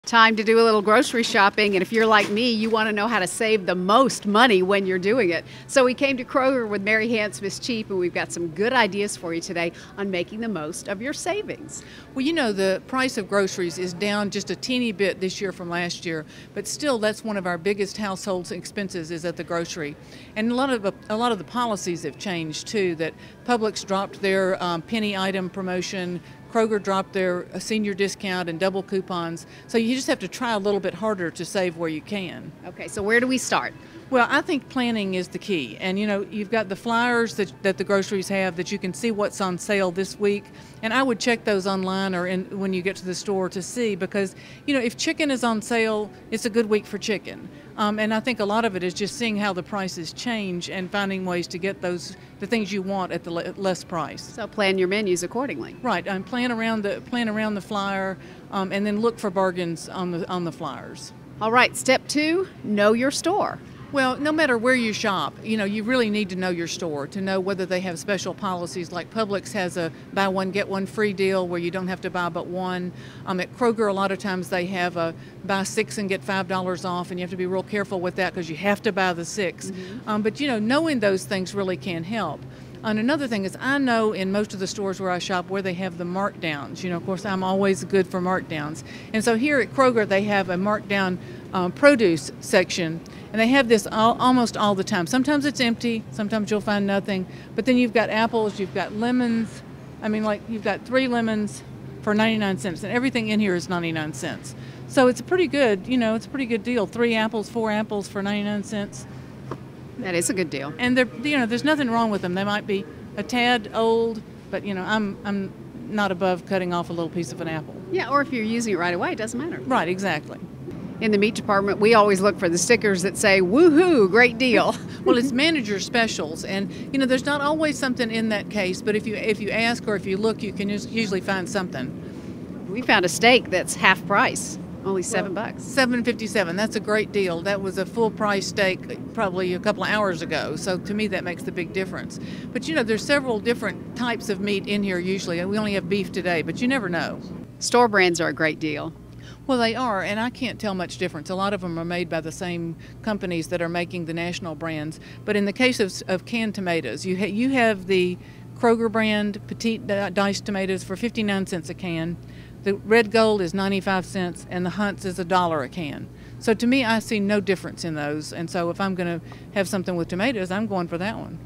Time to do a little grocery shopping, and if you're like me, you want to know how to save the most money when you're doing it. So we came to Kroger with Mary Hance Miss Cheap, and we've got some good ideas for you today on making the most of your savings. Well, you know, the price of groceries is down just a teeny bit this year from last year, but still that's one of our biggest household expenses is at the grocery. And a lot of the policies have changed too, that Publix dropped their penny item promotion, Kroger dropped their senior discount and double coupons. So you just have to try a little bit harder to save where you can. Okay, so where do we start? Well, I think planning is the key. And, you know, you've got the flyers that the groceries have that you can see what's on sale this week. And I would check those online or when you get to the store to see because, you know, if chicken is on sale, it's a good week for chicken. And I think a lot of it is just seeing how the prices change and finding ways to get the things you want at the less price. So plan your menus accordingly. Right, and plan around the flyer, and then look for bargains on the flyers. All right, step 2, know your store. Well, no matter where you shop, you know, you really need to know your store to know whether they have special policies. Like Publix has a buy one, get one free deal where you don't have to buy but one. At Kroger, a lot of times they have a buy 6 and get $5 off, and you have to be real careful with that because you have to buy the 6. But, you know, knowing those things really can help. And another thing is I know in most of the stores where I shop where they have the markdowns. You know, of course, I'm always good for markdowns. And so here at Kroger, they have a markdown produce section. And they have this almost all the time. Sometimes it's empty, sometimes you'll find nothing. But then you've got apples, you've got lemons. I mean, like you've got 3 lemons for 99 cents, and everything in here is 99 cents. So it's a pretty good, you know, it's a pretty good deal. 3 apples, 4 apples for 99 cents. That is a good deal. And they're, you know, there's nothing wrong with them. They might be a tad old, but you know, I'm not above cutting off a little piece of an apple. Yeah, or if you're using it right away, it doesn't matter. Right, exactly. In the meat department, we always look for the stickers that say, woohoo, great deal. Well, it's manager specials, and you know, there's not always something in that case, but if you ask or if you look, you can usually find something. We found a steak that's half price, only $7. $7.57. That's a great deal. That was a full price steak probably a couple of hours ago. So to me, that makes the big difference. But you know, there's several different types of meat in here usually. We only have beef today, but you never know. Store brands are a great deal. Well, they are, and I can't tell much difference. A lot of them are made by the same companies that are making the national brands. But in the case of canned tomatoes, you have the Kroger brand petite diced tomatoes for 59 cents a can. The Red Gold is 95 cents, and the Hunt's is $1 a can. So to me, I see no difference in those. And so if I'm going to have something with tomatoes, I'm going for that one.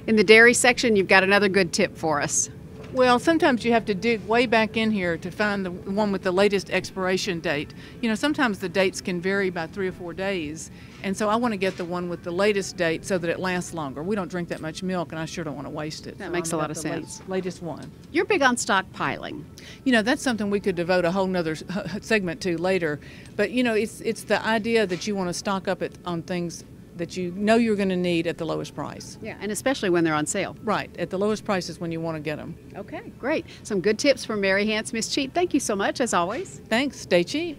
In the dairy section, you've got another good tip for us. Well, sometimes you have to dig way back in here to find the one with the latest expiration date. You know, sometimes the dates can vary by 3 or 4 days, and so I want to get the one with the latest date so that it lasts longer. We don't drink that much milk, and I sure don't want to waste it. That makes a lot of sense. Latest one. You're big on stockpiling. You know, that's something we could devote a whole nother segment to later, but you know, it's the idea that you want to stock up on things that you know you're going to need at the lowest price. Yeah, and especially when they're on sale. Right, at the lowest price is when you want to get them. Okay, great. Some good tips from Mary Hance Miss Cheap. Thank you so much, as always. Thanks. Stay cheap.